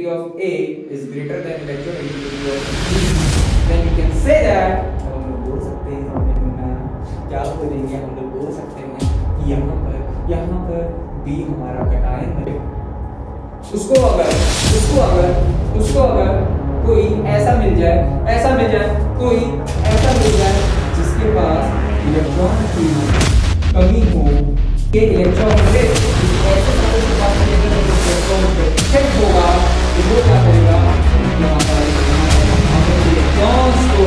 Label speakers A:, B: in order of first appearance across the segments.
A: of A is greater than electronegativity of B, then we can say that, अब हम लोग बोल सकते हैं क्या बोलेंगे, हम लोग बोल सकते हैं कि यहाँ पर B हमारा कटायन है। उसको अगर कोई ऐसा मिल जाए कोई ऐसा मिल जाए जिसके पास इलेक्ट्रॉन की कमी हो, ये इलेक्ट्रॉन से ऐसे सारे के पास इलेक्ट्रॉन चेक होगा, वो क्या करेगा, यहाँ पर इलेक्ट्रॉन्स को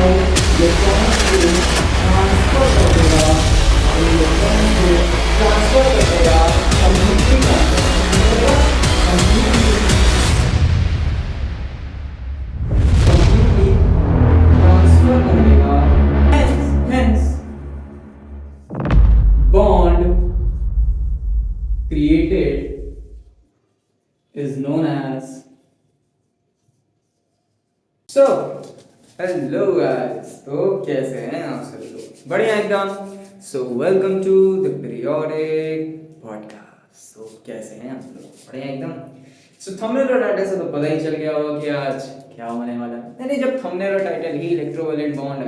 A: ट्रांसफर कर देगा, bond created is known as so hello guys, तो कैसे हैं आप सभी लोग, बढ़िया एकदम। So welcome to the periodic podcast. तो कैसे हैं आप लोग, बढ़िया एकदम। सो थंबनेल और टाइटल से तो पता ही चल गया होगा कि आज क्या होने वाला है। नहीं, जब थंबनेल और टाइटल ही इलेक्ट्रोवैलेंट बॉन्ड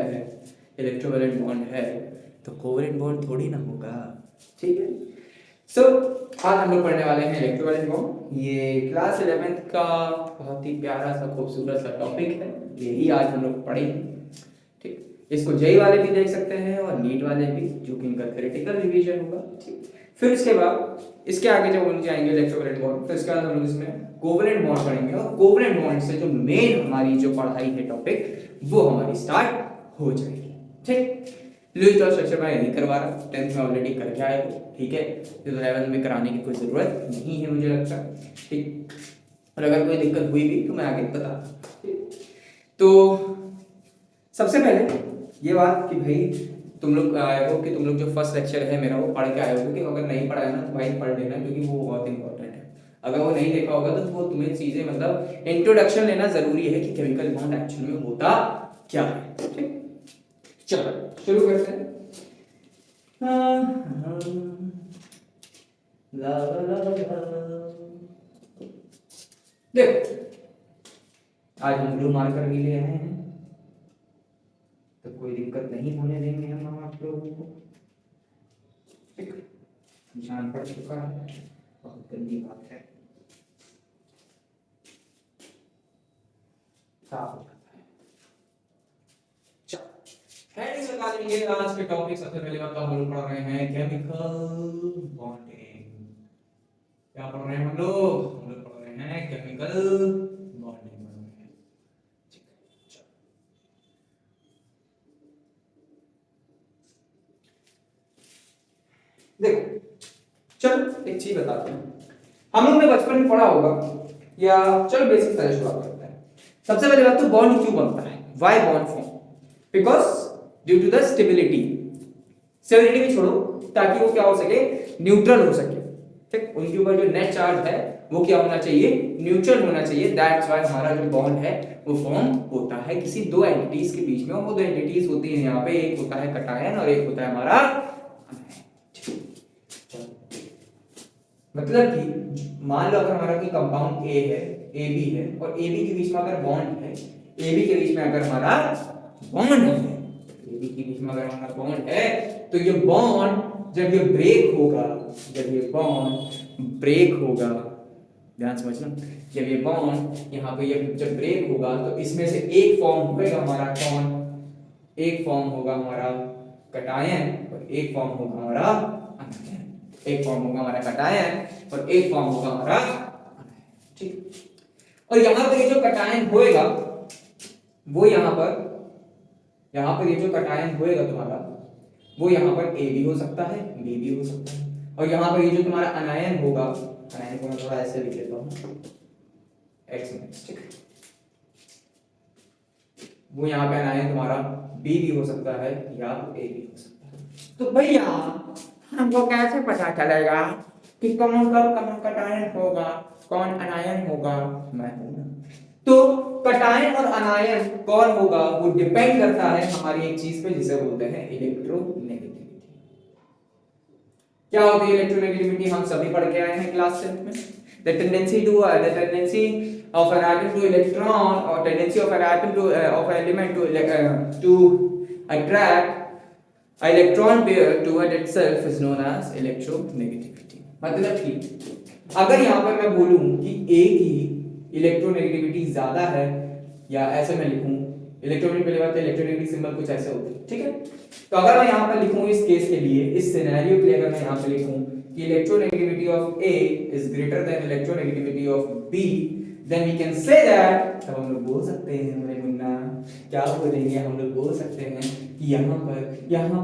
A: है तो कोवैलेंट बॉन्ड थोड़ी ना होगा, ठीक है। सो आज हम लोग पढ़ने वाले हैं इलेक्ट्रोवैलेंट बॉन्ड। ये क्लास 11th का बहुत ही प्यारा सा खूबसूरत सा टॉपिक है, यही आज हम लोग पढ़ेंगे, ठीक। इसको जेई वाले भी देख सकते हैं और नीट वाले भी, जो कि इनका थ्योरेटिकल रिवीजन होगा, ठीक। फिर इसके बाद इसके आगे जब हम जाएंगे इलेक्ट्रोवैलेंट बॉन्ड, फिर इसके बाद हम लोग इसमें कोवैलेंट बॉन्ड पढ़ेंगे और कोवैलेंट बॉन्ड से जो मेन हमारी जो पढ़ाई है टॉपिक, वो हमारी स्टार्ट हो जाएगी, ठीक। लुईस और स्ट्रक्चर मैं नहीं करवा रहा, 10th में ऑलरेडी करके आए हो, ठीक है। तो 11th में कराने की कोई ज़रूरत नहीं है मुझे लगता, ठीक। और अगर कोई दिक्कत हुई भी तो मैं आगे बता, ठीक। तो सबसे पहले ये बात कि भाई तुम लोग आए हो कि तुम लोग जो फर्स्ट लेक्चर है मेरा वो पढ़ के आए हो, क्योंकि अगर नहीं पढ़ा है ना तो भाई पढ़ लेना, क्योंकि वो बहुत इंपॉर्टेंट है। अगर वो नहीं देखा होगा तो वो तुम्हें चीज़ें मतलब इंट्रोडक्शन लेना ज़रूरी है कि केमिकल बॉन्ड एक्चुअली में होता क्या है, ठीक। चलो शुरू करते हैं। देखो आज हम ब्लू मार्कर भी ले आए हैं, तो कोई दिक्कत नहीं होने देंगे हम आप लोगों को, ठीक। निशान पड़ चुका है, बहुत गंदी बात है, साफ हो जाता है। चलो हेडिंग लगा देंगे। आज के टॉपिक सबसे पहले बात हम लोग पढ़ रहे हैं केमिकल बॉन्डिंग। क्या पढ़ रहे हैं हम लोग पढ़ रहे हैं केमिकल बॉन्डिंग, ठीक है। चलो देखो, चलो एक चीज बताते हैं, हम लोग ने बचपन में पढ़ा होगा, या चलो बेसिक तरह शुरुआत करते हैं। सबसे पहले बात तो बॉन्ड क्यों बनता है, why bond form, because due to the stability भी छोड़ो, ताकि वो क्या हो सके, न्यूट्रल हो सके, ठीक। उनके ऊपर जो नेट चार्ज है वो क्या होना चाहिए, न्यूट्रल होना चाहिए। दैट्स व्हाई हमारा जो बॉन्ड है वो फॉर्म होता है किसी दो एंटिटीज के बीच में। वो दो एंटिटीज होती है यहाँ पे, एक होता है कटायन और एक होता है हमारा मतलब कि मान लो अगर हमारा कोई कंपाउंड ए है, ए बी है, और ए बी के बीच में अगर बॉन्ड है, ए बी के बीच में अगर हमारा बॉन्ड है, ए बी के बीच में अगर हमारा बॉन्ड है, तो ये बॉन्ड जब ये ब्रेक होगा, जब ये बॉन्ड ब्रेक होगा, ध्यान समझना, जब ये बॉन्ड यहाँ पे ये जब ब्रेक होगा तो इसमें से एक फॉर्म होगा हमारा कौन, एक फॉर्म होगा हमारा कटायन और एक फॉर्म होगा हमारा अनायन, एक फॉर्म होगा हमारा कटायन और एक फॉर्म होगा हमारा अनायन, ठीक। और यहाँ पर ये जो कटायन होएगा वो यहाँ पर ये जो कटायन होएगा तुम्हारा, वो यहाँ पर ए भी हो सकता है, बी भी हो सकता है, और यहाँ पर ये जो तुम्हारा अनायन होगा, अनायन को मैं थोड़ा ऐसे लिख लेता हूँ एक्स में, ठीक। वो यहाँ पे अनायन तुम्हारा बी भी हो सकता है या ए भी हो सकता है। तो भैया हमको कैसे पता चलेगा कि कौन कब कटायन होगा, कौन अनायन होगा, मैं हूं ना। तो कटायन और अनायन कौन होगा वो डिपेंड करता है हमारी एक चीज पे जिसे बोलते हैं इलेक्ट्रोनेगेटिविटी। क्या होती है इलेक्ट्रोनेगेटिविटी, हम सभी पढ़ के आए हैं क्लास 10th में, The tendency of an atom to electron, or tendency of an atom to of an element to attract electron pair toward itself is known as electronegativity. मतलब कि अगर यहाँ पर मैं बोलूँ कि A की इलेक्ट्रोनेगेटिविटी ज्यादा है, या ऐसे मैं लिखूँ, इलेक्ट्रोनेगेटिव पहले बात है, इलेक्ट्रोनेगेटिव सिंबल कुछ ऐसे होते हैं, ठीक है। तो अगर मैं यहाँ पर लिखूँ इस केस के लिए, इस सिनेरियो के लिए अगर मैं यहाँ पे लिखूँ कि electronegativity of A is greater than electronegativity of B, then we can say that, तब हम लोग बोल सकते हैं मेरे मुन्ना, क्या बोलेंगे, हम लोग बोल सकते हैं कि यहाँ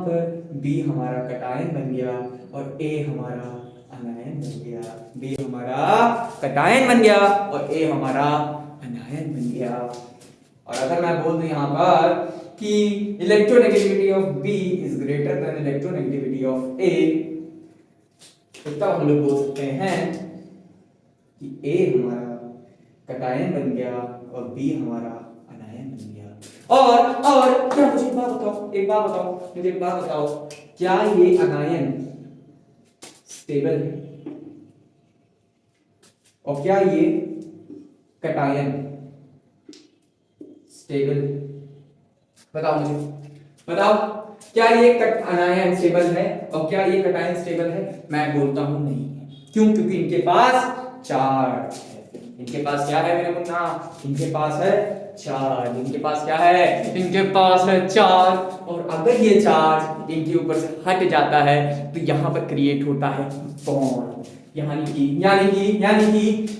A: पर B हमारा कटायन बन गया और A हमारा अनायन बन गया, B हमारा कटायन बन गया और A हमारा अनायन बन गया। और अगर मैं बोल दूं यहाँ पर कि electronegativity of B is greater than electronegativity of A, तो तब हम लोग बोल सकते हैं कि A हमारा कटायन बन गया और B हमारा अनायन बन गया। और क्या, मुझे एक बात बताओ, क्या ये अनायन स्टेबल है और क्या ये कटायन स्टेबल? बताओ मुझे, बताओ, क्या ये अनायन स्टेबल है और क्या ये कटायन स्टेबल है? मैं बोलता हूं नहीं है। क्यों? क्योंकि इनके पास चार्ज है। इनके पास क्या है मेरे मुन्ना? इनके पास है चार्ज। इनके पास क्या है? इनके पास है चार्ज। और अगर ये चार्ज इनके ऊपर से हट जाता है तो यहां पर क्रिएट होता है बॉन्ड। यानी कि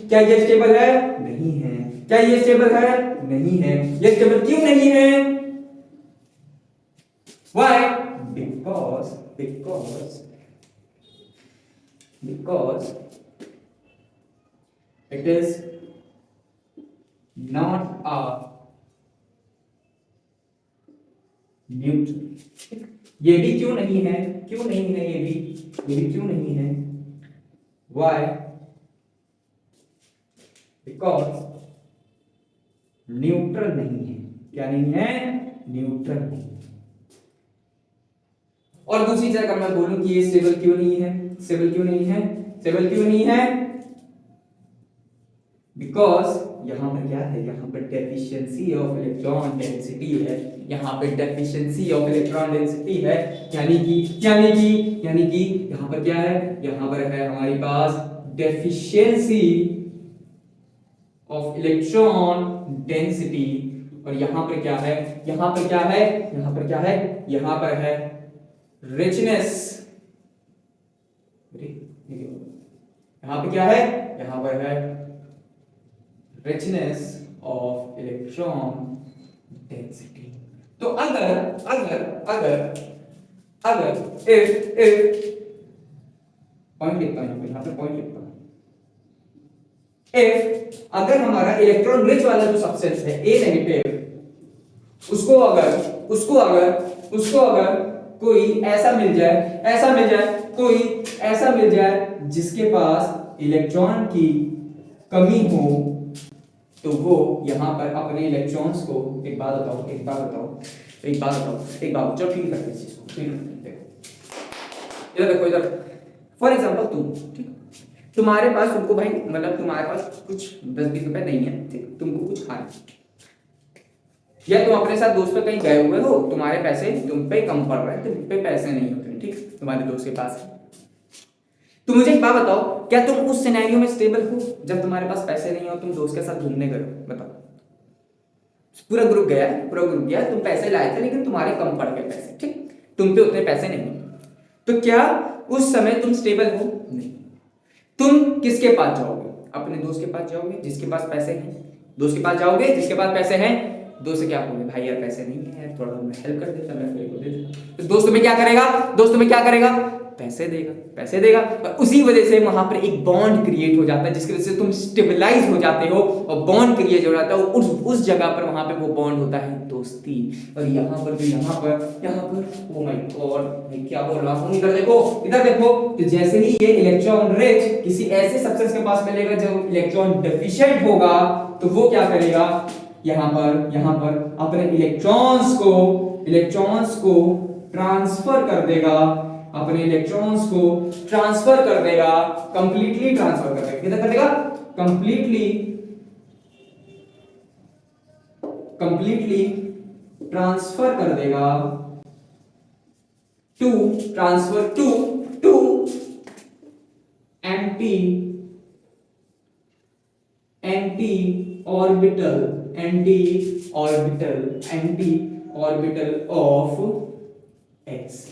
A: क्या ये स्टेबल है? नहीं है। क्या ये स्टेबल है? नहीं है। ये स्टेबल क्यों नहीं है? Why? Because it is not a neutral. ये भी क्यों नहीं है? क्यों नहीं है ये भी क्यों नहीं है? Why? Because न्यूट्रल नहीं है। क्या नहीं है? न्यूट्रल नहीं है। और दूसरी चीज अगर मैं बोलूं कि ये स्टेबल क्यों नहीं है? स्टेबल क्यों नहीं है? बिकॉज यहां पर क्या है? यहां पर डेफिशिएंसी ऑफ इलेक्ट्रॉन डेंसिटी है। यहां पर डेफिशिएंसी ऑफ इलेक्ट्रॉन डेंसिटी है। यानी कि यहां पर क्या है? यहां पर है हमारे पास डेफिशिएंसी ऑफ इलेक्ट्रॉन डेंसिटी। और यहां पर क्या है? यहां पर है richness। यहां पे क्या है? यहां पर है richness of electron density। तो अगर if पॉइंट लिखता हूं, यहां पे पॉइंट लिखता हूं, if अगर हमारा इलेक्ट्रॉन रिच वाला जो सब्सटेंस है A नेगेटिव, उसको अगर कोई ऐसा मिल जाए जिसके पास इलेक्ट्रॉन की कमी हो, तो वो यहां पर अपने इलेक्ट्रॉन्स को, एक बात बताओ, चलो ठीक है इस चीज को, देखो इधर फॉर एग्जांपल तुम, तुम्हारे पास, तुमको भाई मतलब तुम्हारे पास कुछ 10-20 रुपए नहीं है, ठीक, तुमको कुछ खाना, या तुम अपने साथ दोस्त पे कहीं गए हुए हो, तुम्हारे पैसे तुम पे कम पड़ रहे हैं, तुम पे पैसे नहीं होते, ठीक, तुम्हारे दोस्त के पास है। तो मुझे एक बात बताओ, क्या तुम उस सिनेरियो में स्टेबल हो जब तुम्हारे पास पैसे नहीं हो, तुम दोस्त के साथ घूमने गए हो? बताओ, पूरा ग्रुप गया, तुम पैसे लाए थे लेकिन तुम्हारे कम पड़ गए पैसे, ठीक, तुम पे उतने पैसे नहीं, तो क्या उस समय तुम स्टेबल हो? नहीं। तुम किसके पास जाओगे? अपने दोस्त के पास जाओगे जिसके पास पैसे हैं, दोस्त के पास जाओगे जिसके पास पैसे हैं, दोस्त से क्या कहोगे? भाई यार पैसे नहीं है यार, थोड़ा मैं हेल्प कर देता, मैं तेरे को दे देता। तो दोस्त में क्या करेगा? पैसे देगा। और उसी वजह से वहां पर एक बॉन्ड क्रिएट हो जाता है, जिसकी वजह से तुम स्टेबलाइज हो जाते हो, और बॉन्ड क्रिएट हो जाता है, और उस जगह पर वहां पे वो बॉन्ड होता है दोस्ती। और यहाँ पर ओ माय गॉड, मैं क्या बोल रहा हूँ, इधर देखो, तो जैसे ही ये इलेक्ट्रॉन रिच किसी ऐसे सब्सटेंस के पास मिलेगा जो इलेक्ट्रॉन डेफिशिएंट होगा, तो वो क्या करेगा? यहाँ पर अपने इलेक्ट्रॉन्स को ट्रांसफर कर देगा, कंप्लीटली ट्रांसफर कर देगा। किधर कर देगा? कंप्लीटली ट्रांसफर कर देगा transfer to anti orbital of x.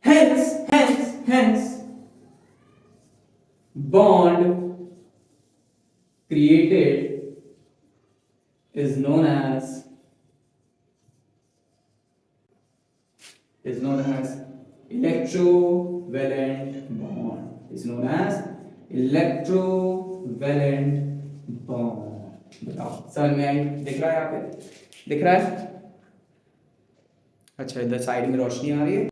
A: Hence bond created is known as electrovalent bond. बताओ समझ में आई? दिख रहा है यहाँ पे? दिख रहा है? अच्छा, इधर साइड में रोशनी आ रही है।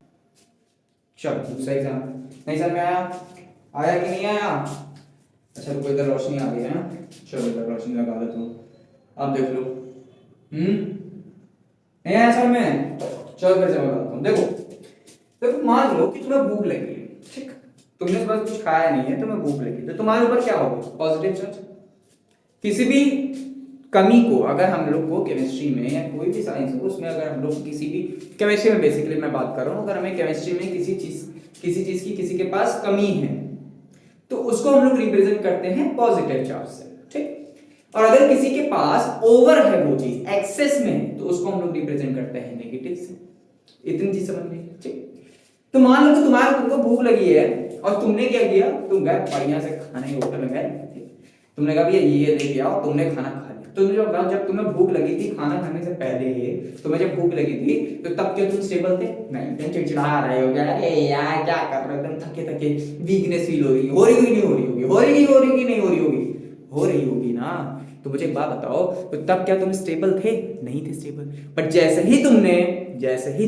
A: चलो दूसरा एग्जाम नहीं समझ में आया कि नहीं आया? अच्छा रुको, इधर रोशनी आ रही है ना, चलो इधर रोशनी लगा देता हूँ, आप देख लो। नहीं आया समझ में? चलो फिर से बताता हूँ। देखो मान लो कि तुम्हें भूख लगी है, ठीक, तुमने इस बार कुछ खाया नहीं है, तुम्हें भूख लगी, तो तुम्हारे ऊपर क्या होगा? Positive charge. किसी भी कमी को अगर हम लोग को केमिस्ट्री में या कोई भी साइंस हो उसमें अगर हम लोग किसी भी केमिस्ट्री में बेसिकली मैं बात कर रहा हूँ, अगर हमें केमिस्ट्री में किसी चीज की किसी के पास कमी है तो उसको हम लोग रिप्रेजेंट करते हैं पॉजिटिव चार्ज से, ठीक। और अगर किसी के पास ओवर है वो चीज, एक्सेस में है, तो उसको हम लोग रिप्रेजेंट करते हैं नेगेटिव से। इतनी चीज समझ में, ठीक। तो मान लो कि तुमको भूख लगी है और तुमने क्या किया, तुम गए बढ़िया से खाने के होटल में गए, तुमने कहा भैया ये लेके आओ, तुमने खाना खा लिया। तुमने जब तुम्हें भूख लगी थी खाना खाने से पहले, तुम्हें जब भूख लगी थी तो तब क्या तुम स्टेबल थे? नहीं, तुम चिड़चिड़ा रहे हो, अरे यार क्या कर रहे हो, तुम थके वीकनेस फील हो रही होगी ना। तो मुझे एक बात बताओ, तो तब क्या तुम स्टेबल थे? नहीं थे स्टेबल। बट जैसे ही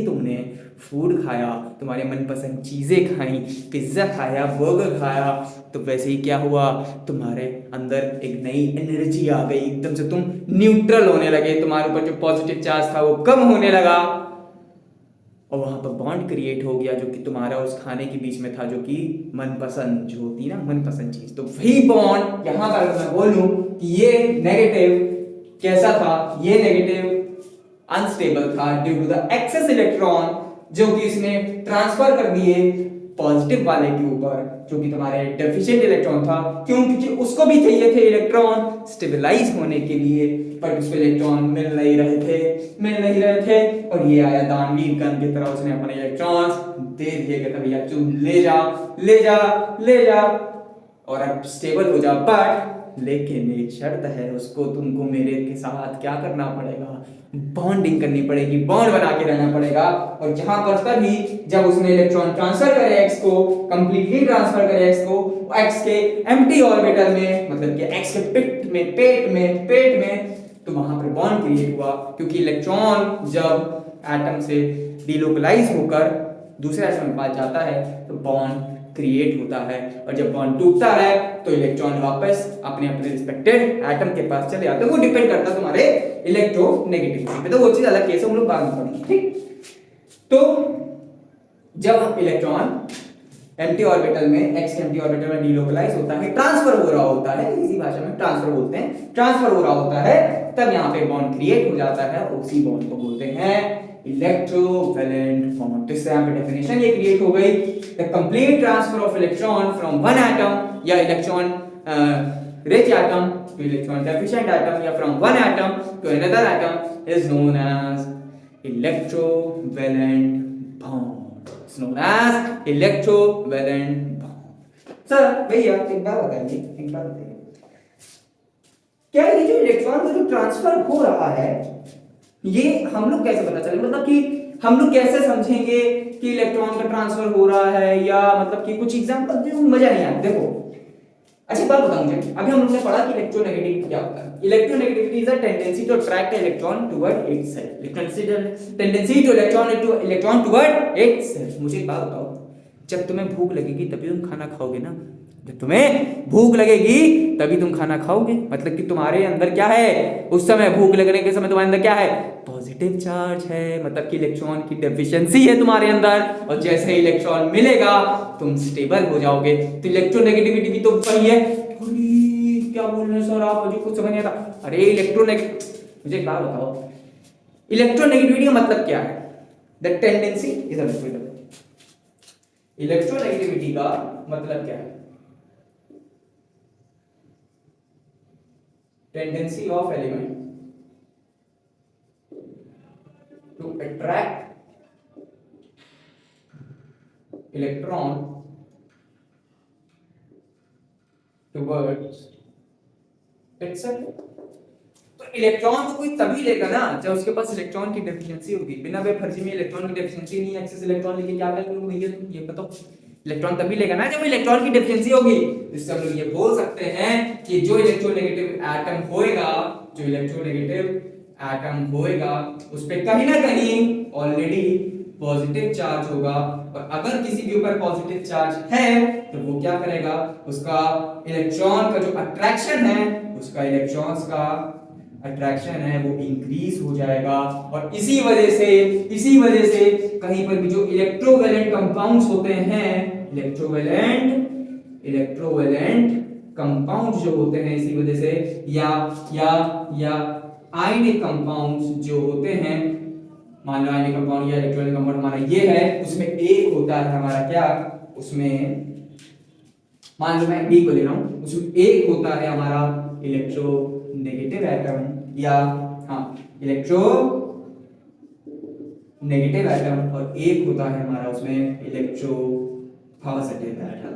A: तुमने फूड खाया, तुम्हारे मनपसंद चीजें खाई, पिज्जा खाया, बर्गर खाया, तो वैसे ही क्या हुआ, तुम्हारे अंदर एक नई एनर्जी आ गई, एकदम से तुम न्यूट्रल होने लगे, तुम्हारे ऊपर जो पॉजिटिव चार्ज था वो कम होने लगा और वहां पर बॉन्ड क्रिएट हो गया जो कि तुम्हारा उस खाने के बीच में था, जो कि मनपसंद जो होती ना मनपसंद चीज। तो वही बॉन्ड यहां पर अगर मैं बोलूं कि ये नेगेटिव कैसा था, ये नेगेटिव अनस्टेबल था due to the excess electron जो कि इसने ट्रांसफर कर दिए पॉजिटिव वाले के ऊपर, जो कि तुम्हारे डेफिशिएंट इलेक्ट्रॉन था। क्यों? क्योंकि उसको भी चाहिए थे इलेक्ट्रॉन स्टेबलाइज होने के लिए, पर उसको इलेक्ट्रॉन मिल नहीं रहे थे और ये आया दानवीर गन की तरह, उसने अपने इलेक्ट्रॉन्स दे दिए कि भैया तू ले जा और अब स्टेबल हो जा। बट लेकिन एक शर्त है, उसको तुमको मेरे के साथ क्या करना पड़ेगा, बॉन्डिंग करनी पड़ेगी, बॉन्ड बना के रहना पड़ेगा। और जहां पर तभी जब उसने इलेक्ट्रॉन ट्रांसफर करे एक्स को, कंप्लीटली ट्रांसफर करे एक्स को, एक्स के एम्प्टी ऑर्बिटल में, मतलब कि एक्स के पेट में, तो वहां पर बॉन्ड क्रिएट हुआ। क्योंकि इलेक्ट्रॉन जब एटम से डिलोकलाइज होकर दूसरे एटम में पास जाता है तो बॉन्ड क्रिएट होता है, और जब बॉन्ड टूटता है तो इलेक्ट्रॉन वापस अपने रिस्पेक्टेड एटम के पास चले जाते हैं। वो डिपेंड करता है तुम्हारे इलेक्ट्रोनेगेटिविटी पे, तो वो चीज अलग केस है, हम लोग बाद में पढ़ेंगे, ठीक। तो जब इलेक्ट्रॉन एम्प्टी ऑर्बिटल में, एक्स के एम्प्टी ऑर्बिटल में डिलोकलाइज होता है, ट्रांसफर हो रहा होता है, इसी भाषा में ट्रांसफर बोलते हैं, ट्रांसफर हो रहा होता है, तब यहाँ पे बॉन्ड क्रिएट हो जाता है, उसी बॉन्ड को बोलते हैं इलेक्ट्रोवैलेंट बॉन्ड। तो इससे यहाँ पे डेफिनेशन ये क्रिएट हो गई, the complete transfer of electron from one atom या electron rich atom to electron deficient atom या from one atom to another atom is known as electrovalent bond. It's known as electrovalent bond. Sir भैया एक बार बताइए, क्या ये जो electron का जो ट्रांसफर हो रहा है ये हम लोग कैसे पता चले, मतलब कि हम लोग कैसे समझेंगे कि इलेक्ट्रॉन का ट्रांसफर हो रहा है, या मतलब कि कुछ एग्जांपल जो मजा नहीं आया। देखो अच्छी बात बताऊं मुझे, अभी हम लोग ने पढ़ा कि इलेक्ट्रोनेगेटिविटी क्या होता है। Electronegativity is a tendency to attract electron toward itself, tendency to electron toward itself. मुझे एक बात बताओ, जब तुम्हें भूख लगेगी तभी तुम खाना खाओगे ना, जब तुम्हें भूख लगेगी तभी तुम खाना खाओगे, मतलब कि तुम्हारे अंदर क्या है उस समय, भूख लगने के समय तुम्हारे अंदर क्या है, पॉजिटिव चार्ज है, मतलब कि इलेक्ट्रॉन की डेफिशिएंसी है तुम्हारे अंदर, और जैसे ही इलेक्ट्रॉन मिलेगा तुम स्टेबल हो जाओगे। तो इलेक्ट्रोनेगेटिविटी भी तो वही है, क्या बोल रहे हैं सर आप, मुझे कुछ समझ नहीं आता। अरे मुझे एक बात बताओ, इलेक्ट्रोनेगेटिविटी का मतलब क्या है? द टेंडेंसी इधर देखो, इलेक्ट्रोनेगेटिविटी का मतलब क्या है? Tendency of element to attract electron towards itself. तो इलेक्ट्रॉन को कोई तभी लेगा ना जब उसके पास इलेक्ट्रॉन की डेफिशिएंसी होगी। बिना बेफर्जी में इलेक्ट्रॉन की डेफिशिएंसी नहीं है, एक्सेस इलेक्ट्रॉन लेके क्या करेंगे भैया, तुम ये बताओ। इलेक्ट्रॉन तभी लेगा ना जब इलेक्ट्रॉन की डेफिशिएंसी होगी। इससे हम लोग ये बोल सकते हैं कि जो इलेक्ट्रोनेगेटिव एटम होएगा, जो इलेक्ट्रोनेगेटिव एटम होएगा उस पे कहीं ना कहीं ऑलरेडी पॉजिटिव चार्ज होगा, और अगर किसी के ऊपर पॉजिटिव चार्ज है तो वो क्या करेगा, उसका इलेक्ट्रॉन का जो अट्रैक्शन है, उसका इलेक्ट्रॉन्स का अट्रैक्शन है वो इंक्रीज हो जाएगा। और इसी वजह से कहीं पर भी जो इलेक्ट्रोवैलेंट कंपाउंड्स होते हैं, इलेक्ट्रोवैलेंट कंपाउंड जो होते हैं, इसी वजह से या आयनिक कंपाउंड्स जो होते हैं, मान लो आयनिक कंपाउंड या इलेक्ट्रॉनिक कंपाउंड हमारा ये है, उसमें एक होता है हमारा क्या, उसमें मान लो मैं बी को ले रहा हूं, उसमें एक होता है हमारा इलेक्ट्रोनेगेटिव एटम, या हाँ इलेक्ट्रो नेगेटिव एटम, और एक होता है हमारा उसमें इलेक्ट्रो पॉजिटिव एटम।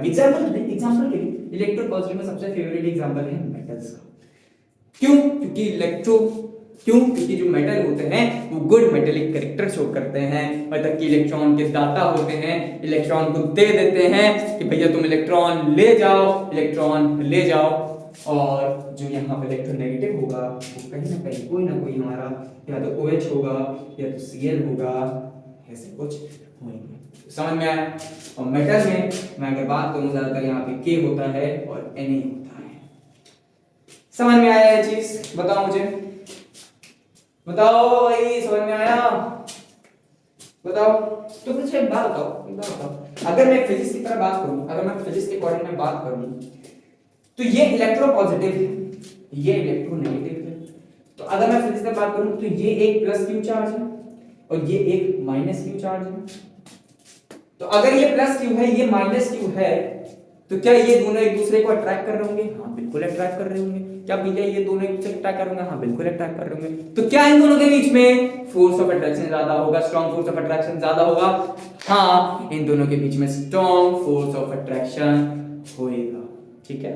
A: एग्जांपल के लिए इलेक्ट्रो पॉजिटिव में सबसे फेवरेट एग्जांपल है मेटल्स का। क्योंकि जो मेटल होते हैं वो गुड मेटेलिक कैरेक्टर शो करते हैं, मतलब कि इलेक्ट्रॉन के दाता होते हैं, इलेक्ट्रॉन को दे देते हैं कि भैया तुम इलेक्ट्रॉन ले जाओ। और जो यहाँ पे इलेक्ट्रोनेगेटिव होगा वो कहीं ना कहीं कोई ना कोई हमारा या तो OH होगा या तो Cl होगा, ऐसे कुछ होंगे। समझ में आया? और मेटल में मैं अगर बात करूं ज्यादातर यहाँ पे K होता है और Na होता है। समझ में आया ये चीज? बताओ मुझे, बताओ भाई, समझ में आया? बताओ। तो मुझे एक बात बताओ, अगर मैं फिजिक्स की तरह बात करूं, अगर मैं फिजिक्स के अकॉर्डिंग में बात करूं, तो ये इलेक्ट्रो पॉजिटिव है, ये इलेक्ट्रो नेगेटिव है। तो अगर मैं फिजिक्स में बात करूं तो ये एक प्लस क्यू चार्ज है और ये एक माइनस क्यू चार्ज है। तो अगर ये प्लस क्यू है, ये माइनस क्यू है, तो क्या ये दोनों एक दूसरे को अट्रैक्ट कर रहे होंगे? हाँ बिल्कुल अट्रैक्ट कर रहे होंगे। क्या भैया ये दोनों एक दूसरे को अट्रैक्ट कर रहे होंगे? हाँ बिल्कुल अट्रैक्ट कर रहे होंगे। तो क्या इन दोनों के बीच में फोर्स ऑफ अट्रैक्शन ज्यादा होगा, स्ट्रॉन्ग फोर्स ऑफ अट्रैक्शन ज्यादा होगा? हाँ, इन दोनों के बीच में स्ट्रॉन्ग फोर्स ऑफ अट्रैक्शन होएगा। ठीक है,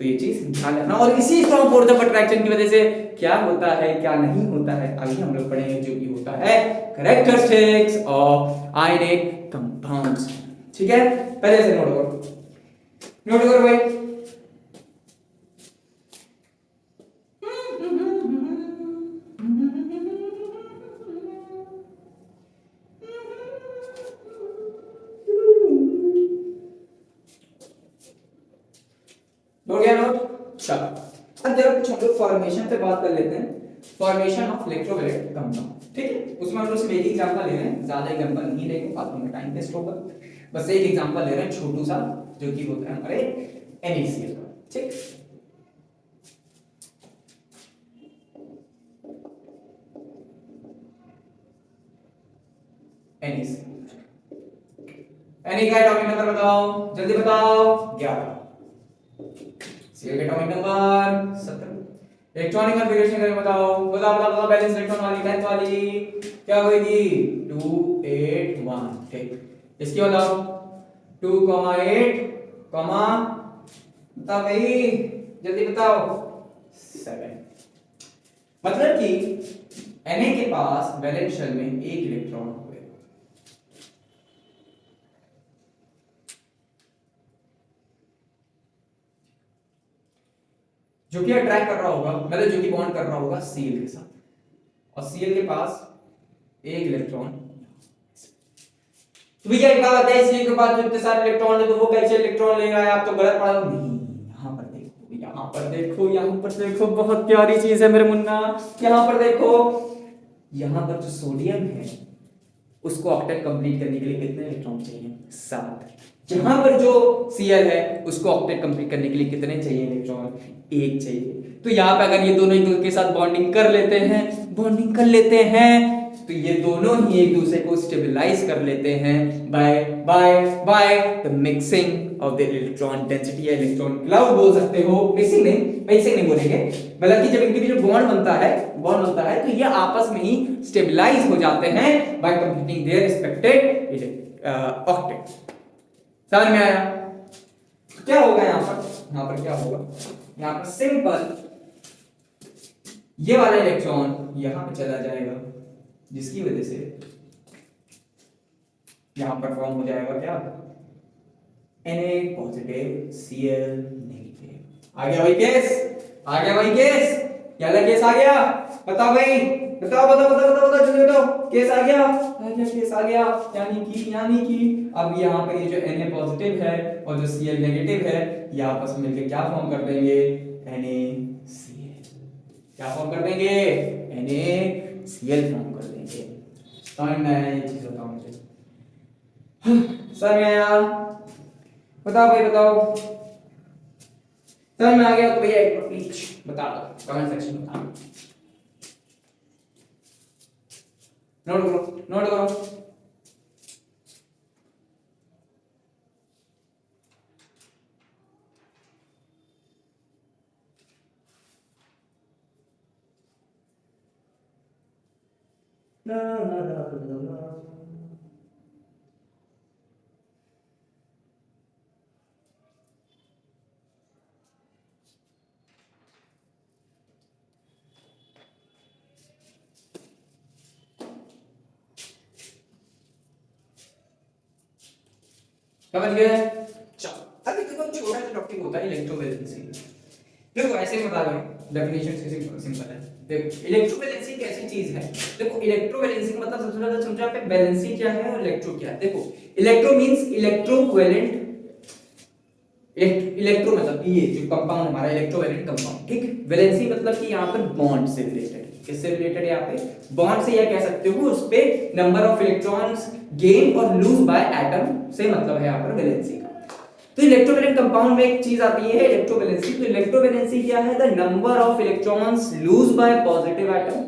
A: तो ये चीज ध्यान रखना। और इसी स्ट्रॉन्ग फोर्स ऑफ अट्रैक्शन की वजह से क्या होता है क्या नहीं होता है अभी हम लोग पढ़ेंगे, जो कि होता है कैरेक्टरिस्टिक्स ऑफ आयनिक कंपाउंड्स। ठीक है, पहले से नोट करो भाई। चलो अब जरा कुछ हम लोग फॉर्मेशन पे बात कर लेते हैं, फॉर्मेशन ऑफ इलेक्ट्रोवैलेंट कंपाउंड। ठीक है, उसमें हम लोग सिर्फ एक एग्जांपल ले रहे हैं, ज्यादा एग्जांपल नहीं लेंगे, बात में टाइम वेस्ट होगा। बस एक एग्जांपल ले रहे हैं छोटू सा, जो कि होता है हमारे NaCl का। ठीक, NaCl का एटॉमिक नंबर बताओ, जल्दी बताओ। 11। Cl का एटॉमिक नंबर 17। इलेक्ट्रॉनिक कॉन्फ़िगरेशन करके बताओ बैलेंस इलेक्ट्रॉन वाली 10 वाली क्या होगी? 281। ठीक, इसकी बताओ 2,8, बताओ भाई जल्दी बताओ 7। मतलब कि Na के पास वैलेंस शेल में एक इलेक्ट्रॉन होगा, जो कि अट्रैक्ट कर रहा होगा, मतलब जो कि बॉन्ड कर रहा होगा Cl के साथ, और Cl के पास एक इलेक्ट्रॉन। तो भैया एक बात है, Cl के पास जो इतने सारे इलेक्ट्रॉन है तो वो कैसे इलेक्ट्रॉन ले रहा है? आप तो गलत पढ़ा नहीं। यहाँ पर देखो, यहाँ पर देखो, बहुत प्यारी चीज है मेरे मुन्ना। यहाँ पर देखो, यहाँ पर जो सोडियम है उसको ऑक्टेट कंप्लीट करने के लिए कितने इलेक्ट्रॉन चाहिए? 7। यहाँ पर जो Cl है उसको ऑक्टेट कंप्लीट करने के लिए कितने चाहिए इलेक्ट्रॉन, एक चाहिए। तो यहाँ पे अगर ये दोनों एक दूसरे के साथ बॉन्डिंग कर लेते हैं तो ये दोनों ही एक दूसरे को स्टेबलाइज कर लेते हैं by the mixing of the electron density या इलेक्ट्रॉन क्लाउड बोल सकते हो। बेसिक नहीं बोलेंगे, बल्कि जब इनके बीच में बॉन्ड बनता है तो ये आपस में ही स्टेबलाइज हो जाते हैं bye completing their respective octet. समझ में आया? क्या होगा यहाँ पर क्या होगा, यहाँ पर सिंपल ये वाला इलेक्ट्रॉन यहां पे चला जाएगा, जिसकी वजह से यहां पर फॉर्म हो जाएगा क्या, Na पॉजिटिव Cl नेगेटिव। आ गया भाई केस, क्या लगा केस आ गया? बताओ भाई, बताओ जल्दी बताओ, केस आ गया। यानी कि अब यहाँ पर ये जो Na पॉजिटिव है और जो Cl नेगेटिव है ये आपस में मिलकर क्या फॉर्म कर देंगे, NaCl। क्या फॉर्म कर देंगे, NaCl फॉर्म कर देंगे। समझ में आया ये चीज? बताओ मुझे, समझ में आया? बताओ भाई बताओ, समझ में आ गया तो भैया एक बार प्लीज बता दो कमेंट सेक्शन में, बता नोट करो। समझ गए? चलो अभी देखो छोटा सा टॉपिक होता है इलेक्ट्रोवैलेंसी। देखो ऐसे ही बता रहा हूं, डेफिनेशन सिंपल है। देखो इलेक्ट्रोवैलेंसी एक ऐसी चीज है, देखो इलेक्ट्रोवैलेंसी का मतलब सबसे पहले समझो आप वैलेंसी क्या है और इलेक्ट्रो क्या है। देखो इलेक्ट्रो मींस इलेक्ट्रोवैलेंट, इलेक्ट्रो मतलब ये जो कंपाउंड हमारा इलेक्ट्रोवैलेंट कंपाउंड, ठीक। वैलेंसी मतलब कि यहाँ पर बॉन्ड से रिलेटेड, किससे रिलेटेड है यहाँ पे, बॉन्ड से, या कह सकते हो उस पे नंबर ऑफ इलेक्ट्रॉन्स गेन और लूज बाय एटम से मतलब है यहाँ पर वैलेंसी का। तो इलेक्ट्रोवैलेंट कंपाउंड में एक चीज आती है इलेक्ट्रोवैलेंसी। तो इलेक्ट्रोवैलेंसी क्या है, the number of electrons loose bye positive atom,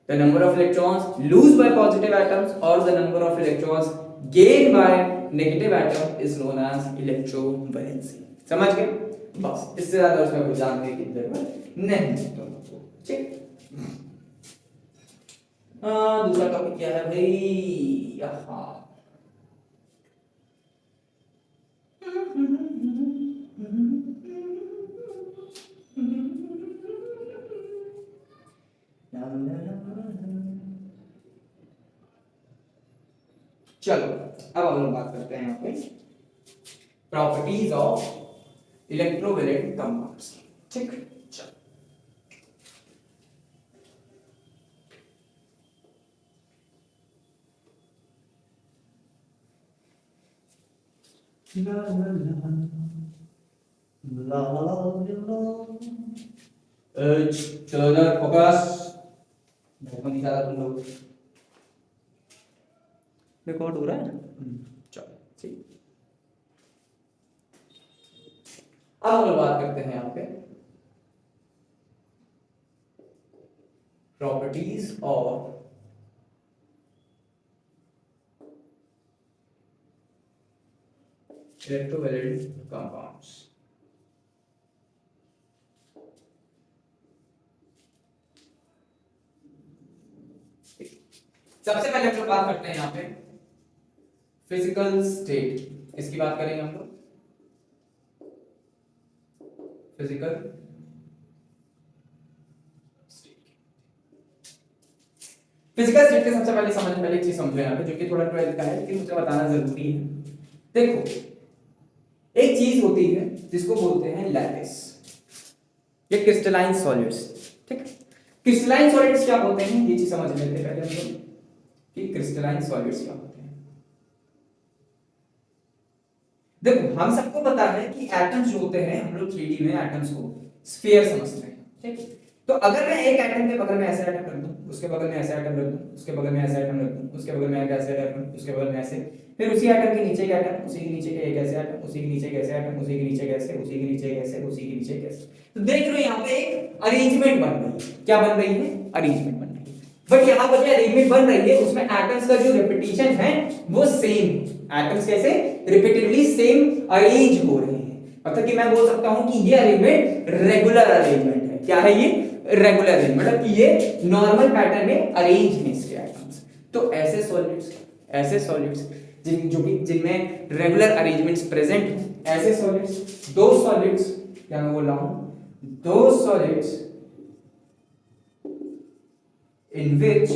A: the number of electrons lose by positive atoms or the number of electrons gain by negative atom is known as electrovalency। समझ गए? बस इससे ज्यादा उसमें कुछ जानने की जरूरत नहीं तुमको, ठीक। दूसरा टॉपिक क्या है भाई, यहाँ चलो अब हम लोग बात करते हैं यहाँ पे प्रॉपर्टीज ऑफ इलेक्ट्रोवैलेंट कंपाउंड्स, ठीक। चलो चलो इधर फोकस, देखो नहीं ज्यादा तुम लोग, रिकॉर्ड हो रहा है ना, चलो ठीक। अब हम लोग बात करते हैं यहाँ पे प्रॉपर्टीज ऑफ इलेक्ट्रोवैलेंट कंपाउंड्स। सबसे पहले हम लोग बात करते हैं यहाँ पे फिजिकल स्टेट, इसकी बात करेंगे हम लोग, फिजिकल स्टेट के सबसे पहले चीज समझो यहाँ पे, जो कि थोड़ा 12th का है लेकिन मुझे बताना जरूरी है। देखो एक चीज होती है जिसको बोलते हैं लैटिस, ये क्रिस्टलाइन सॉलिड्स, ठीक। क्रिस्टलाइन सॉलिड्स क्या होते हैं ये चीज समझ लेते हैं पहले हम लोग कि क्रिस्टलाइन सॉलिड्स क्या होते हैं। देखो हम सबको पता है कि एटम्स जो होते हैं, हम लोग 3D में एटम्स को स्फीयर समझते हैं, ठीक। तो अगर मैं एक एटम के बगल में ऐसे एटम रख दूं, उसके बगल में ऐसे एटम रख दूं, उसके बगल में ऐसे एटम रख दूं, उसके बगल में ऐसे एटम, उसके बगल में ऐसे, फिर उसी एटम के नीचे का एटम, उसी के नीचे का एक ऐसे एटम, उसी के नीचे कैसे एटम, उसी के नीचे कैसे, उसी के नीचे कैसे, उसी के नीचे कैसे। तो देख रहे हो यहाँ पे एक अरेंजमेंट बन रही है। क्या बन रही है? अरेंजमेंट बन रही है। बट यहाँ पर जो अरेंजमेंट बन रही है उसमें एटम्स का जो रिपीटिशन है वो सेम, एटम्स कैसे रिपीटेडली सेम अरेंज हो रहे हैं। मतलब कि मैं बोल सकता हूं कि ये अरेंजमेंट रेगुलर अरेंजमेंट है। क्या है ये? रेगुलर अरेंजमेंट, मतलब कि ये नॉर्मल पैटर्न में अरेंज हैं इसके एटम्स। तो ऐसे सॉलिड्स जिनमें रेगुलर अरेंजमेंट्स प्रेजेंट हैं, ऐसे सॉलिड्स, दो सॉलिड्स, क्या मैं बोल रहा हूं, दो solids in which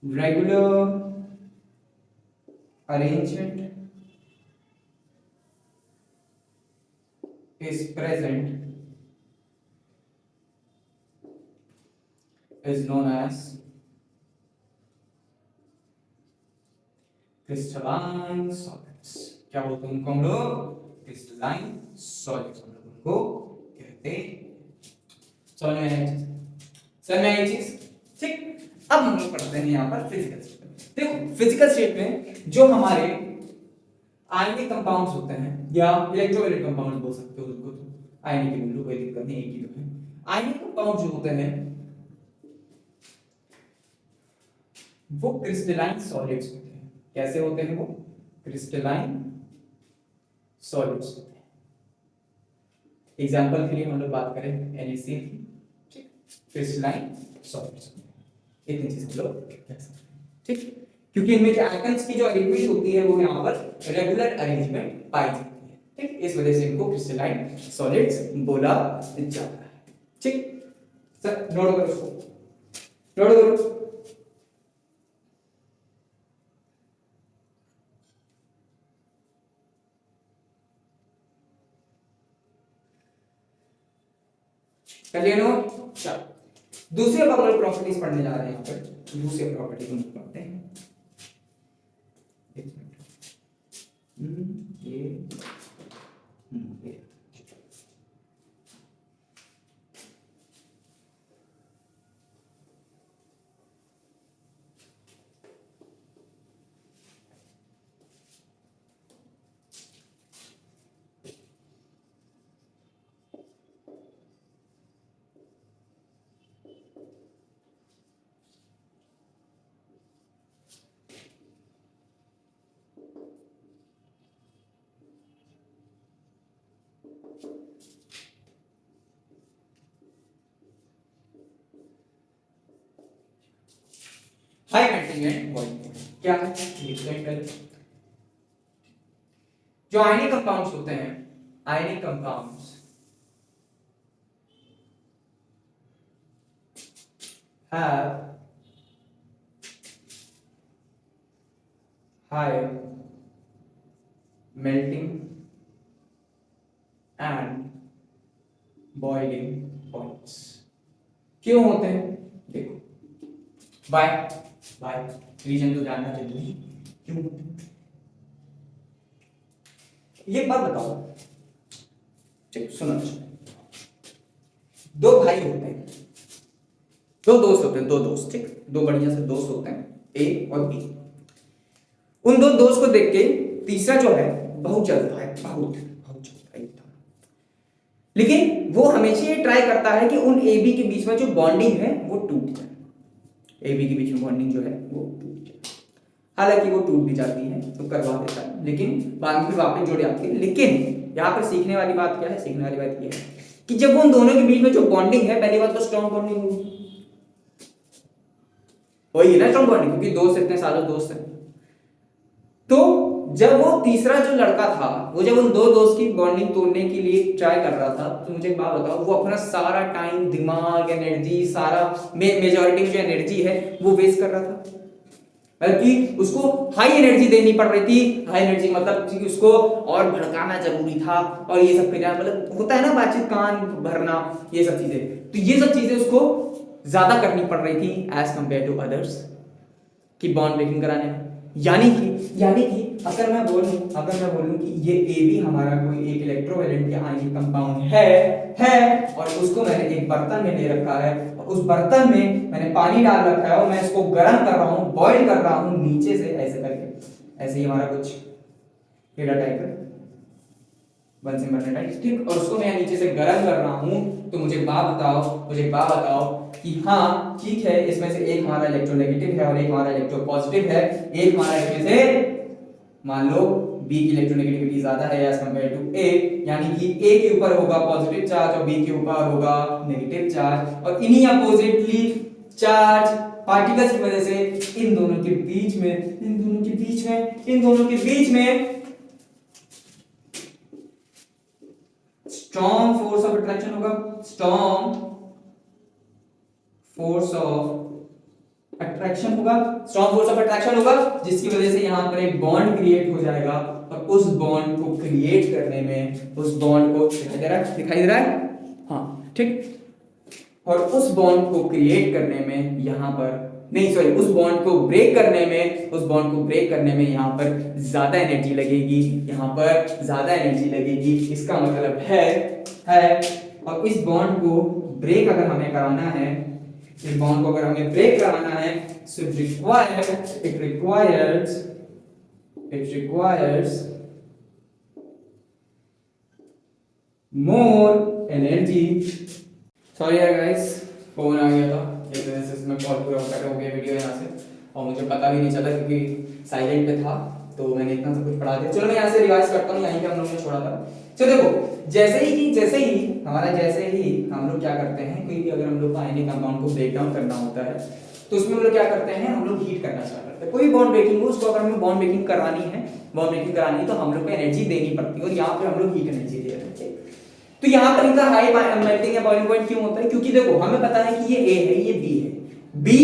A: regular arrangement is present is known as crystalline solids। क्या बोलते हैं उनको हम लोग? क्रिस्टलाइन सॉलिड्स हम लोग उनको कहते हैं। समझ में आया चीज? ठीक। अब हम लोग पढ़ते हैं यहाँ पर फिजिकल स्टेट में। देखो फिजिकल स्टेट में जो हमारे आयनिक कंपाउंड्स होते हैं या इलेक्ट्रोलाइटिक कंपाउंड्स बोल सकते हो उनको, तो आयनिक ही बोल लो, कोई दिक्कत नहीं, एक ही तो है। आयनिक कंपाउंड जो होते हैं वो क्रिस्टलाइन सॉलिड्स होते हैं। कैसे होते हैं वो? क्रिस्टलाइन सॉलिड्स होते हैं। एग्जांपल के लिए हम लोग बात करें NaCl, ठीक, क्रिस्टलाइन सॉलिड्स, इतनी चीज हम लोग कह सकते हैं, ठीक। क्योंकि इनमें जो एटम्स की जो अरेंजमेंट होती है वो यहाँ पर रेगुलर अरेंजमेंट पाई जाती है, ठीक। इस वजह से इनको क्रिस्टलाइन सॉलिड्स बोला जाता है, ठीक। सर नोट करो इसको, नोट करो। चलिए नो, चलो दूसरी अब हम प्रॉपर्टीज पढ़ने जा रहे हैं। यहाँ पर दूसरी प्रॉपर्टी को पढ़ते हैं। ये हाई मेल्टिंग पॉइंट क्या है? जो आयनिक कंपाउंड्स होते हैं, ionic compounds have high melting and boiling points। क्यों होते हैं? देखो, बाय रीजन तो जानना चाहिए क्यों। ये बात बताओ, ठीक, सुनो। दो भाई होते हैं, दो दोस्त होते हैं, दो दोस्त, ठीक, दो बढ़िया से दोस्त होते हैं, ए और बी। उन दो दोस्त को देख के तीसरा जो है बहुत जलता है, बहुत जलता है एकदम। लेकिन वो हमेशा ये ट्राई करता है कि उन ए बी के बीच में जो बॉन्डिंग है वो टूट जाए, ए बी के बीच में बॉन्डिंग जो है वो टूट जाए। हालांकि वो टूट भी जाती है तो करवा देता है, लेकिन बाद में फिर वापस जोड़ आती है। लेकिन यहाँ पर सीखने वाली बात क्या है? सीखने वाली बात ये है कि जब उन दोनों के बीच में जो बॉन्डिंग है, पहली बात तो स्ट्रॉन्ग बॉन्डिंग होगी, वही है ना स्ट्रॉन्ग बॉन्डिंग, क्योंकि दोस्त इतने सालों दोस्त हैं। तो जब वो तीसरा जो लड़का था, वो जब उन दो दोस्त की बॉन्डिंग तोड़ने के लिए ट्राई कर रहा था, तो मुझे एक बात बताओ, वो अपना सारा टाइम, दिमाग, एनर्जी, सारा मेजॉरिटी की जो एनर्जी है वो वेस्ट कर रहा था। बल्कि उसको हाई एनर्जी देनी पड़ रही थी। हाई एनर्जी मतलब कि उसको और भड़काना जरूरी था, और ये सब करना, मतलब होता है ना बातचीत, कान भरना, ये सब चीजें। तो ये सब चीजें उसको ज्यादा करनी पड़ रही थी एज कंपेयर टू अदर्स की बॉन्ड ब्रेकिंग कराने में। यानी कि अगर मैं बोलूं कि ये ए बी हमारा कोई एक इलेक्ट्रोवैलेंट या आयनिक कंपाउंड है और उसको मैंने एक बर्तन में ले रखा है और उस बर्तन में मैंने पानी डाल रखा है और मैं इसको गर्म कर रहा हूँ, बॉईल कर रहा हूँ नीचे से ऐसे करके, ऐसे ही हमारा कुछ पेड़ा टाइप है वन से बनने टाइप, ठीक। और उसको मैं नीचे से गर्म कर रहा हूँ। तो मुझे बात बताओ कि हाँ ठीक है, इसमें से एक हमारा इलेक्ट्रोनेगेटिव है और एक हमारा इलेक्ट्रोपॉजिटिव है। एक हमारा इसमें से मान लो बी की इलेक्ट्रोनेगेटिविटी ज्यादा है एज कंपेयर टू ए, यानी कि ए के ऊपर होगा पॉजिटिव चार्ज और बी के ऊपर होगा नेगेटिव चार्ज, और इन्हीं अपोजिटली चार्ज पार्टिकल्स की वजह से इन दोनों के बीच में स्ट्रॉन्ग फोर्स ऑफ अट्रैक्शन होगा, स्ट्रॉन्ग फोर्स ऑफ अट्रैक्शन होगा, जिसकी वजह से यहां पर एक बॉन्ड क्रिएट हो जाएगा। और उस बॉन्ड को क्रिएट करने में, उस बॉन्ड को दिखाई दे रहा है हाँ ठीक, और उस बॉन्ड को क्रिएट करने में यहां पर नहीं सॉरी उस बॉन्ड को ब्रेक करने में यहां पर ज्यादा एनर्जी लगेगी, इसका मतलब है और इस बॉन्ड को ब्रेक अगर हमें कराना है, इस बॉन्ड को अगर हमें ब्रेक कराना है, so it requires more energy। Sorry यार गाइस, फोन आ गया था, एक वजह से इसमें कॉल पूरा कट हो गया वीडियो यहाँ से, और मुझे पता भी नहीं चला क्योंकि साइलेंट पे था, तो मैंने इतना सब कुछ पढ़ा दिया। चलो मैं यहाँ से रिवाइज करता हूँ, यहीं पे हम लोगों ने छोड़ा था। चलो देखो, जैसे ही हम लोग क्या करते हैं, कोई अगर हम लोग को आयनिक कंपाउंड को ब्रेक डाउन करना होता है तो उसमें हम लोग क्या करते हैं, हम लोग हीट करना स्टार्ट करते हैं। कोई बॉन्ड ब्रेकिंग हो, उसको अगर हमें बॉन्ड ब्रेकिंग करानी है तो हम लोग को एनर्जी देनी पड़ती है, और यहाँ पे हम लोग हीट एनर्जी दे रहे हैं। तो यहाँ पर इनका हाई मेल्टिंग या बॉइलिंग पॉइंट क्यों होता है, क्योंकि देखो हमें पता है कि ये ए है, ये बी है, बी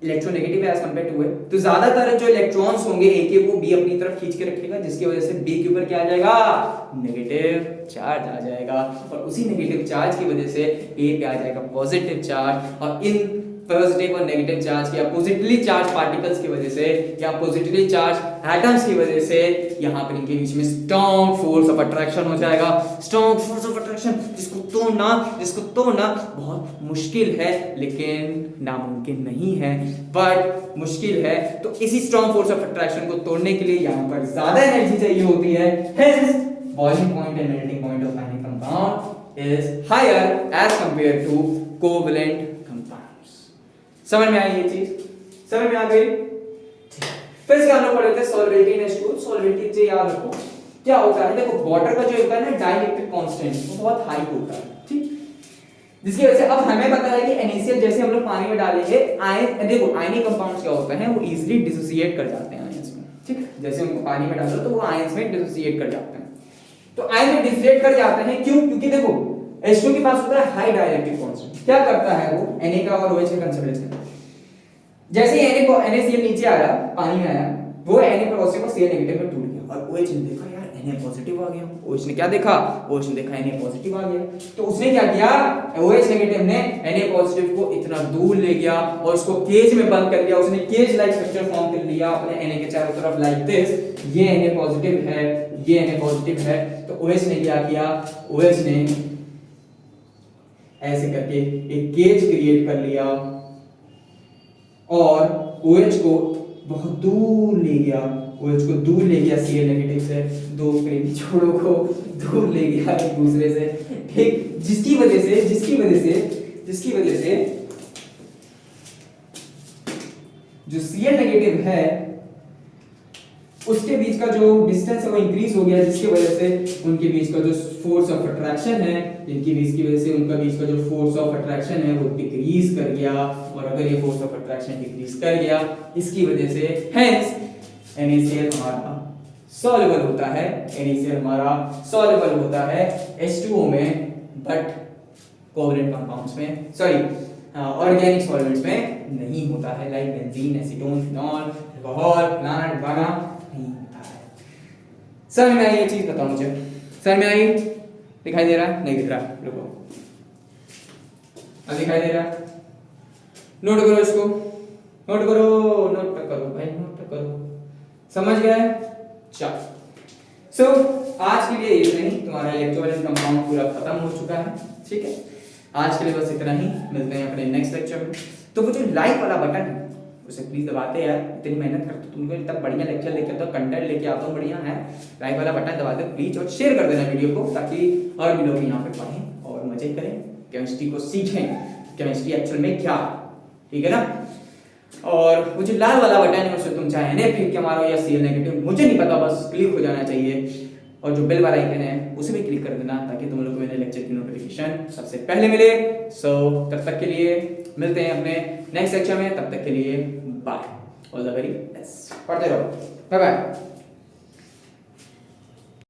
A: इलेक्ट्रोनेगेटिव है एज कंपेयर टू ए, तो ज्यादातर जो इलेक्ट्रॉन्स होंगे ए के वो बी अपनी तरफ खींच के रखेगा, जिसकी वजह से बी के ऊपर क्या आ जाएगा, नेगेटिव चार्ज आ जाएगा, और उसी नेगेटिव चार्ज की वजह से ए पे आ जाएगा पॉजिटिव चार्ज, और इन पॉजिटिव और नेगेटिव चार्ज के अपोजिटली चार्ज पार्टिकल्स की वजह से या अपोजिटली चार्ज एटम्स की वजह से यहाँ पर इनके बीच में स्ट्रॉन्ग फोर्स ऑफ अट्रैक्शन हो जाएगा। स्ट्रॉन्ग फोर्स ऑफ अट्रैक्शन जिसको तोड़ना बहुत मुश्किल है, लेकिन नामुमकिन नहीं है, बट मुश्किल है। तो इसी स्ट्रॉन्ग फोर्स ऑफ अट्रैक्शन को तोड़ने के लिए यहाँ पर ज्यादा एनर्जी चाहिए होती है, hence boiling point and melting point of ionic compound is higher as compare to covalent. समझ में आई ये चीज, समझ में आ गई। फिर इसके हम लोग पढ़े थे सॉल्वेंटी इन H2। सॉल्वेंटी से याद रखो क्या होता है, देखो वाटर का जो होता है ना डाइलेक्ट्रिक कांस्टेंट वो बहुत हाई होता है, ठीक, जिसकी वजह से अब हमें पता है कि NaCl जैसे हम लोग पानी में डालेंगे, आयन देखो आयनिक कंपाउंड्स क्या होते हैं, वो इजीली डिसोसिएट कर जाते हैं आयंस में, ठीक, जैसे उनको पानी में डालो तो वो आयंस में डिसोसिएट कर जाते हैं। तो आयन में डिसोसिएट कर जाते हैं क्यों, क्योंकि देखो H2 के पास होता है हाई डाइलेक्ट्रिक कांस्टेंट, क्या करता है वो Na का और OH का कंसिडरेशन, जैसे ही NaCl नीचे आया, पानी में आया, वो Na पॉजिटिव और Cl नेगेटिव में टूट गया, और OH ने देखा यार Na पॉजिटिव आ गया, OH ने क्या देखा, OH ने देखा Na पॉजिटिव आ गया, तो उसने क्या किया, OH नेगेटिव ने Na पॉजिटिव को इतना दूर ले गया और उसको केज में बंद कर लिया, उसने केज लाइक स्ट्रक्चर फॉर्म कर लिया अपने Na के चारों तरफ लाइक दिस, ये Na पॉजिटिव है, ये Na पॉजिटिव है, तो OH ने क्या किया, OH ने ऐसे करके एक केज क्रिएट कर लिया और OH को बहुत दूर ले गया, OH को दूर ले गया Cl नेगेटिव से, दो प्रेमी जोड़ों को दूर ले गया एक दूसरे से, ठीक, जिसकी वजह से जो Cl नेगेटिव है उसके बीच का जो डिस्टेंस है वो इंक्रीज हो गया, जिसकी वजह से उनके बीच का जो फोर्स ऑफ अट्रैक्शन है, इनकी बीच की वजह से उनका बीच का जो फोर्स ऑफ अट्रैक्शन है वो डिक्रीज कर गया, और अगर ये फोर्स ऑफ अट्रैक्शन डिक्रीज कर गया, इसकी वजह से हेंस NaCl हमारा सॉल्युबल होता है H2O में, बट कोवैलेंट कंपाउंड्स में सॉरी ऑर्गेनिक सॉल्वेंट्स में नहीं होता है, like benzene, acetone, phenol, alcohol, plant वगैरह नहीं होता है। समझ में आई ये चीज, बताओ मुझे, समझ में आई, दिखाई दे रहा है, नहीं दिख रहा, रुको, अब दिखाई दे रहा है, नोट करो इसको, नोट करो भाई, नोट करो, समझ गए, चलो। सो आज के लिए इतना ही, तुम्हारा इलेक्ट्रोवैलेंट कंपाउंड पूरा खत्म हो चुका है, ठीक है। आज के लिए बस इतना ही, मिलते हैं अपने नेक्स्ट लेक्चर में। तो वो जो लाइक वाला बटन है उसे प्लीज दबाते यार, इतनी मेहनत करते हो, तुमको इतना बढ़िया लेक्चर लेके आता हूँ, कंटेंट लेके आता हूँ बढ़िया है, लाइक वाला बटन दबा दो प्लीज, और शेयर कर देना वीडियो को, ताकि और भी लोग यहाँ पे पढ़ें और मजे करें, केमिस्ट्री को सीखें, केमिस्ट्री एक्चुअल में क्या, ठीक है ना। और वो जो लाल वाला बटन है उसे तुम चाहे ना फेंक के मारो या सीएल नेगेटिव, मुझे नहीं पता, बस क्लिक हो जाना चाहिए। और जो बेल वाला आइकन है उसे भी क्लिक कर देना, ताकि तुम लोग को मेरे लेक्चर की नोटिफिकेशन सबसे पहले मिले। सो तब तक के लिए मिलते हैं अपने नेक्स्ट लेक्चर में, तब तक के लिए bye, all the very best, पढ़ते रहो, बाय बाय।